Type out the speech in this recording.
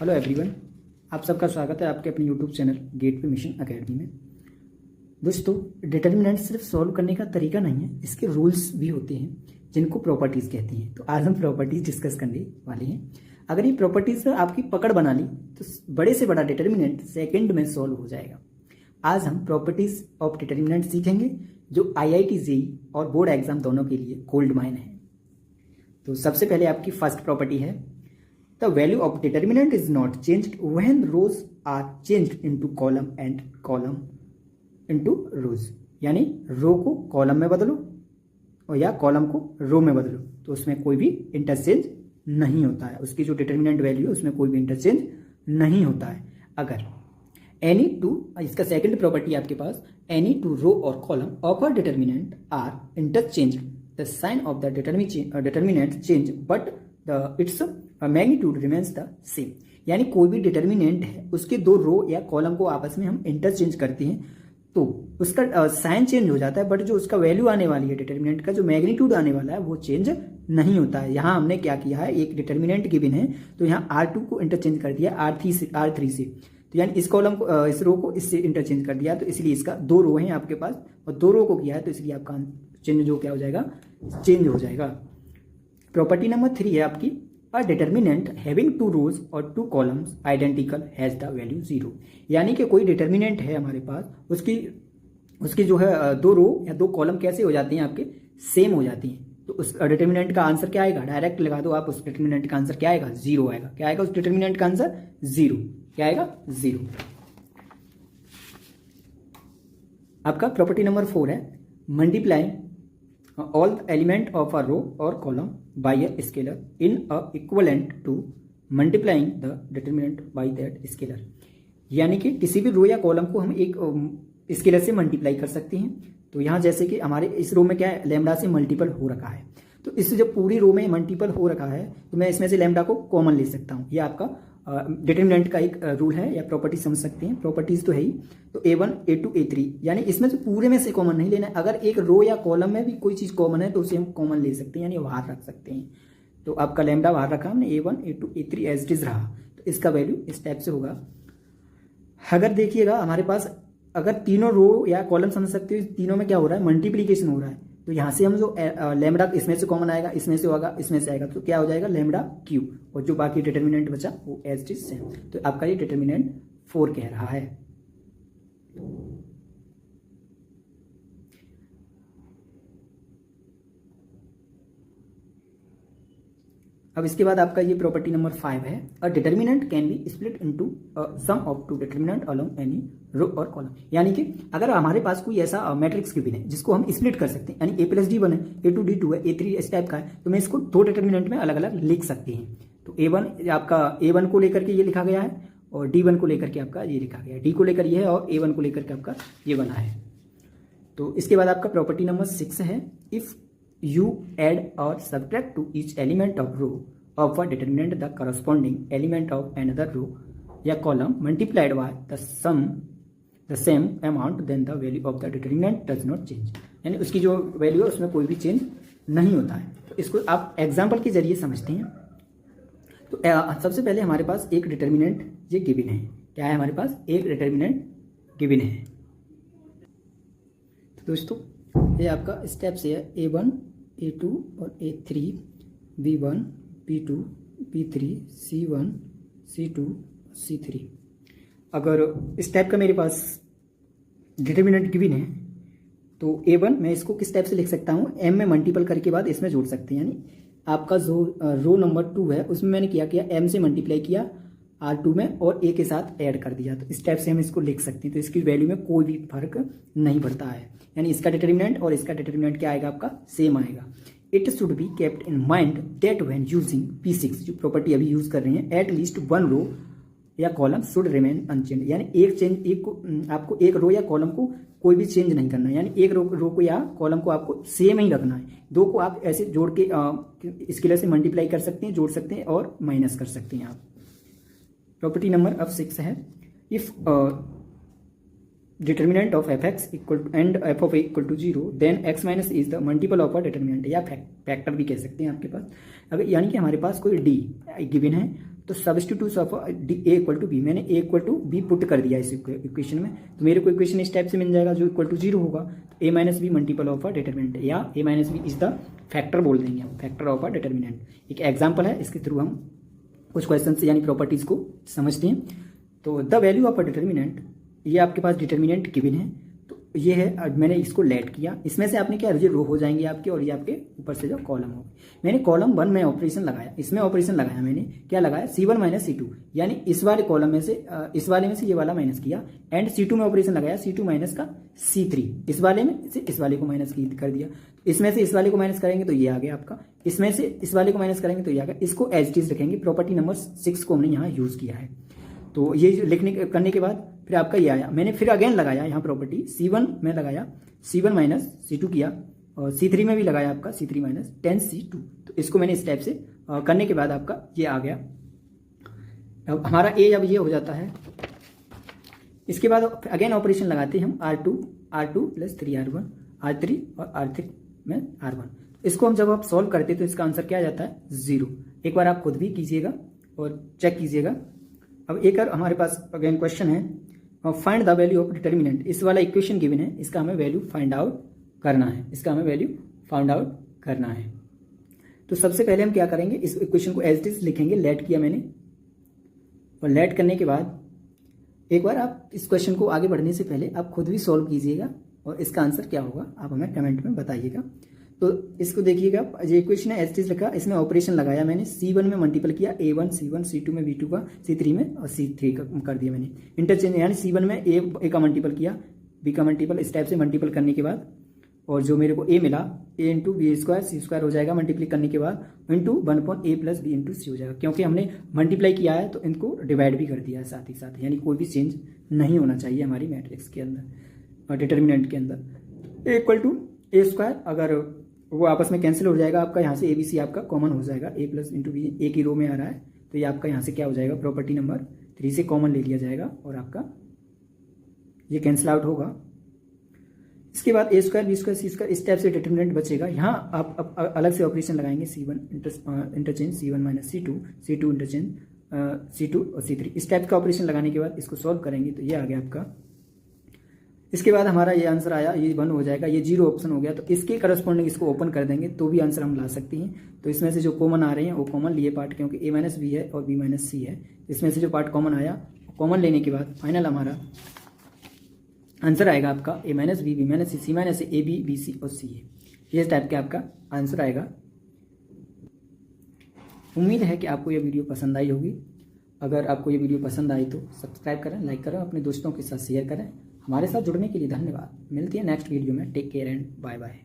Hello everyone, आप सबका स्वागत है आपके अपने यूट्यूब चैनल गेट पे मिशन एकेडमी में। दोस्तों, डिटर्मिनेंट सिर्फ सॉल्व करने का तरीका नहीं है, इसके रूल्स भी होते हैं जिनको प्रॉपर्टीज़ कहती हैं। तो आज हम प्रॉपर्टीज़ डिस्कस करने वाले हैं। अगर ये प्रॉपर्टीज़ आपकी पकड़ बना ली तो बड़े से बड़ा डिटर्मिनेंट सेकेंड में सॉल्व हो जाएगा। आज हम प्रॉपर्टीज़ ऑफ डिटर्मिनेंट सीखेंगे जो IIT JEE और बोर्ड एग्जाम दोनों के लिए गोल्ड माइन है। तो सबसे पहले आपकी फर्स्ट प्रॉपर्टी है, the value of determinant is not changed when rows are changed into column and column into rows। यानी रो को कॉलम में बदलो और या कॉलम को रो में बदलो तो उसमें कोई भी इंटरचेंज नहीं होता है। उसकी जो डिटर्मिनेंट वैल्यू है उसमें कोई भी इंटरचेंज नहीं होता है। अगर एनी टू, इसका सेकंड प्रॉपर्टी आपके पास, एनी टू रो और column of a determinant are interchange, the sign of the determinant change but the it's magnitude remains the same. यानी कोई भी डिटर्मिनेंट है उसके दो रो या कॉलम को आपस में हम इंटरचेंज करते हैं तो उसका साइन चेंज हो जाता है, बट जो उसका वैल्यू आने वाली है डिटर्मिनेंट का, जो मैग्नीट्यूड आने वाला है वो चेंज नहीं होता है। यहाँ हमने क्या किया है, एक डिटर्मिनेंट गिवन है तो यहाँ R2 को इंटरचेंज कर दिया R3 से, तो यानी इस कॉलम को, इस रो को इससे इंटरचेंज कर दिया, तो इसलिए इसका दो रो हैं आपके पास और दो रो को किया है तो इसलिए आपका चेंज जो क्या हो जाएगा, चेंज हो जाएगा। प्रॉपर्टी नंबर 3 है आपकी, A determinant having two rows और two columns identical has the value 0। यानी कि कोई डिटर्मिनेंट है हमारे पास, उसकी जो है दो रो या दो कॉलम कैसे हो जाती हैं, आपके सेम हो जाती हैं। तो उस डिटर्मिनेंट का आंसर क्या आएगा, डायरेक्ट लगा दो आप, उस डिटर्मिनेंट का आंसर क्या आएगा, 0 आएगा। क्या आएगा उस डिटर्मिनेंट का आंसर, 0। क्या आएगा, 0। आपका प्रॉपर्टी नंबर 4 है, multiply all the element of a row or column by a scalar in a equivalent to multiplying the determinant by that scalar। यानी कि किसी भी रो या कॉलम को हम एक स्केलर से मल्टीप्लाई कर सकते हैं। तो यहाँ जैसे कि हमारे इस रो में क्या है, लैम्डा से मल्टीपल हो रखा है, तो इस जब पूरी रो में मल्टीपल हो रखा है तो मैं इसमें से लैम्डा को कॉमन ले सकता हूँ। ये आपका डिटर्मिनेंट का एक रूल है या प्रॉपर्टी समझ सकते हैं। प्रॉपर्टीज तो है ही, तो A1 A2 A3, यानी इसमें से पूरे में से कॉमन नहीं लेना है। अगर एक रो या कॉलम में भी कोई चीज़ कॉमन है तो उसे हम कॉमन ले सकते हैं, यानी बाहर रख सकते हैं। तो आपका लैम्डा बाहर रखा हमने, A1 A2 A3 as it is रहा, तो इसका वैल्यू इस टाइप से होगा। अगर देखिएगा हमारे पास, अगर तीनों रो या कॉलम समझ सकते हो, तीनों में क्या हो रहा है, मल्टीप्लीकेशन हो रहा है, तो यहाँ से हम जो लैम्डा इसमें से कॉमन आएगा, इसमें से होगा, इसमें से आएगा, तो क्या हो जाएगा, लैम्डा क्यूब, और जो बाकी डिटर्मिनेंट बचा वो एज इट इज सेम। तो आपका ये डिटर्मिनेंट 4 कह रहा है। अब इसके बाद आपका ये प्रॉपर्टी नंबर 5 है, a determinant can be split into sum of two determinant along any row और कॉलम। यानी कि अगर हमारे पास कोई ऐसा मैट्रिक्स गिवन है जिसको हम स्प्लिट कर सकते हैं, यानी A+D1 है, A2 D2 है, A3 इस टाइप का है, तो मैं इसको दो डिटर्मिनेंट में अलग अलग लिख सकते हैं। तो A1 आपका A1 को लेकर के ये लिखा गया है और D1 को लेकर के आपका ये लिखा गया है, D को लेकर ये है और A1 को लेकर के आपका ये बना है। तो इसके बाद आपका प्रॉपर्टी नंबर 6 है, if you add or subtract to each element of row of a determinant the corresponding element of another row या column multiplied by the same amount then the value of the determinant does not change। यानी उसकी जो value है उसमें कोई भी change नहीं होता है। तो इसको आप एग्जाम्पल के जरिए समझते हैं। तो सबसे पहले हमारे पास एक डिटर्मिनेंट ये गिवन है। क्या है हमारे पास, एक डिटर्मिनेंट गिवन है। तो दोस्तों ये आपका स्टेप से है, A1 A2 और A3, B1 B2 B3 C1 C2 C3। अगर इस टाइप का मेरे पास डिटर्मिनेंट गिवन है तो A1 मैं इसको किस टाइप से लिख सकता हूँ, M में मल्टीपल करके बाद इसमें जोड़ सकते हैं। यानी आपका जो रो नंबर 2 है उसमें मैंने क्या किया, M से मल्टीप्लाई किया R2 में और A के साथ ऐड कर दिया, तो इस टाइप से हम इसको लिख सकते हैं। तो इसकी वैल्यू में कोई भी फर्क नहीं पड़ता है, यानी इसका डिटर्मिनेंट और इसका डिटर्मिनेंट क्या आएगा, आपका सेम आएगा। It should be kept in mind that when using P6, जो प्रॉपर्टी अभी यूज कर रहे हैं, एट लीस्ट वन रो या कॉलम शुड रिमेन अनचेंज। यानी आपको एक रो या कॉलम को कोई भी चेंज नहीं करना है, यानी एक रो को या कॉलम को आपको सेम ही रखना है। दो को आप ऐसे जोड़ के स्केलर से मल्टीप्लाई कर सकते हैं, जोड़ सकते हैं और माइनस कर सकते हैं आप। प्रॉपर्टी नंबर अब 6 है, if determinant of fx equal to and f of a equal to 0 then x minus is the multiple of a determinant, या फैक्टर भी कह सकते हैं आपके पास। अगर यानी कि हमारे पास कोई d गिवन है तो substitute of a equal to b, मैंने a equal to b put कर दिया इस इक्वेशन में, तो मेरे को इक्वेशन इस टाइप से मिल जाएगा जो इक्वल टू 0 होगा। तो A minus B multiple of a determinant, या A minus B is the factor बोल देंगे हम, फैक्टर ऑफ अ डिटर्मिनेंट। एक एग्जाम्पल है, इसके थ्रू हम कुछ क्वेश्चन यानी प्रॉपर्टीज को समझते हैं। तो the value of a determinant, ये आपके पास डिटर्मिनेंट गिवन है, तो ये है, मैंने इसको लेट किया, इसमें से आपने क्या, ये रो हो जाएंगे आपके और ये आपके ऊपर से जो कॉलम हो। मैंने कॉलम 1 में ऑपरेशन लगाया, इसमें ऑपरेशन लगाया, मैंने क्या लगाया, C1 माइनस C2, यानी इस वाले कॉलम में से इस वाले में से ये वाला माइनस किया, एंड C2 में ऑपरेशन लगाया, C2 माइनस का C3, इस वाले में से इस वाले को माइनस कर दिया, इसमें से इस वाले को माइनस करेंगे तो ये आ गया आपका, इसमें से इस वाले को माइनस करेंगे तो ये आ गया। इसको एज इट इज रखेंगे, प्रॉपर्टी नंबर 6 को हमने यहाँ यूज किया है। तो ये लिखने करने के बाद फिर आपका ये आया, मैंने फिर अगेन लगाया यहाँ प्रॉपर्टी, C1 में लगाया, C1 माइनस C2 किया, और C3 में भी लगाया आपका C3 माइनस 10C2। तो इसको मैंने इस टाइप से करने के बाद आपका ये आ गया। अब हमारा ए जब ये हो जाता है, इसके बाद अगेन ऑपरेशन लगाते हैं हम R2 प्लस 3R1, R3 और R3 में R1। इसको हम जब आप सॉल्व करते हैं तो इसका आंसर क्या आ जाता है, 0। एक बार आप खुद भी कीजिएगा और चेक कीजिएगा। अब एक और हमारे पास अगेन क्वेश्चन है, find the value of determinant, इस वाला इक्वेशन गिवन है, इसका हमें वैल्यू फाइंड आउट करना है, इसका हमें वैल्यू फाइंड आउट करना है। तो सबसे पहले हम क्या करेंगे, इस इक्वेशन को एज इट इज लिखेंगे, लेट किया मैंने, और लेट करने के बाद एक बार आप इस क्वेश्चन को आगे बढ़ने से पहले आप खुद भी सॉल्व कीजिएगा और इसका आंसर क्या होगा आप हमें कमेंट में बताइएगा। तो इसको देखिएगा, ये इक्वेशन है, एज इट इज लिखा, इसमें ऑपरेशन लगाया मैंने, C1 में मल्टीपल किया, A1 C1, C2 में V2 का, C3 में और C3 का कर दिया मैंने इंटरचेंज, यानी C1 में A का मल्टीपल किया, B का मल्टीपल, इस टाइप से मल्टीपल करने के बाद, और जो मेरे को A मिला, A into b square C square हो जाएगा, मल्टीप्लाई करने के बाद into 1/A plus b into C हो जाएगा, क्योंकि हमने मल्टीप्लाई किया है तो इनको डिवाइड भी कर दिया है साथ ही साथ, यानी कोई भी चेंज नहीं होना चाहिए हमारी मैट्रिक्स के अंदर और डिटर्मिनेंट के अंदर। A equal to A square, अगर वो आपस में कैंसिल हो जाएगा, आपका यहाँ से ABC आपका कॉमन हो जाएगा, A प्लस इंटू बी एक ही रो में आ रहा है, तो ये आपका यहाँ से क्या हो जाएगा, प्रॉपर्टी नंबर 3 से कॉमन ले लिया जाएगा और आपका ये कैंसिल आउट होगा। इसके बाद A square B square C square, इस टाइप से डिटर्मिनेंट बचेगा। यहाँ आप अलग से ऑपरेशन लगाएंगे, C1 interchange C1 minus C2, C2 interchange C2 और C3, इस टाइप का ऑपरेशन लगाने के बाद इसको सॉल्व करेंगे तो ये आ गया आपका। इसके बाद हमारा ये आंसर आया, ये 1 हो जाएगा, ये 0 ऑप्शन हो गया, तो इसके करस्पॉन्डिंग इसको ओपन कर देंगे तो भी आंसर हम ला सकते हैं। तो इसमें से जो कॉमन आ रहे हैं वो कॉमन लिए पार्ट, क्योंकि A माइनस बी है और B माइनस सी है, इसमें से जो पार्ट कॉमन आया, कॉमन लेने के बाद फाइनल हमारा आंसर आएगा आपका A minus b, B minus c, C minus a, B, B, C और C है, ये टाइप का आपका आंसर आएगा। उम्मीद है कि आपको ये वीडियो पसंद आई होगी। अगर आपको ये वीडियो पसंद आई तो सब्सक्राइब करें, लाइक करें, अपने दोस्तों के साथ शेयर करें। हमारे साथ जुड़ने के लिए धन्यवाद। मिलती है नेक्स्ट वीडियो में। Take care and bye bye.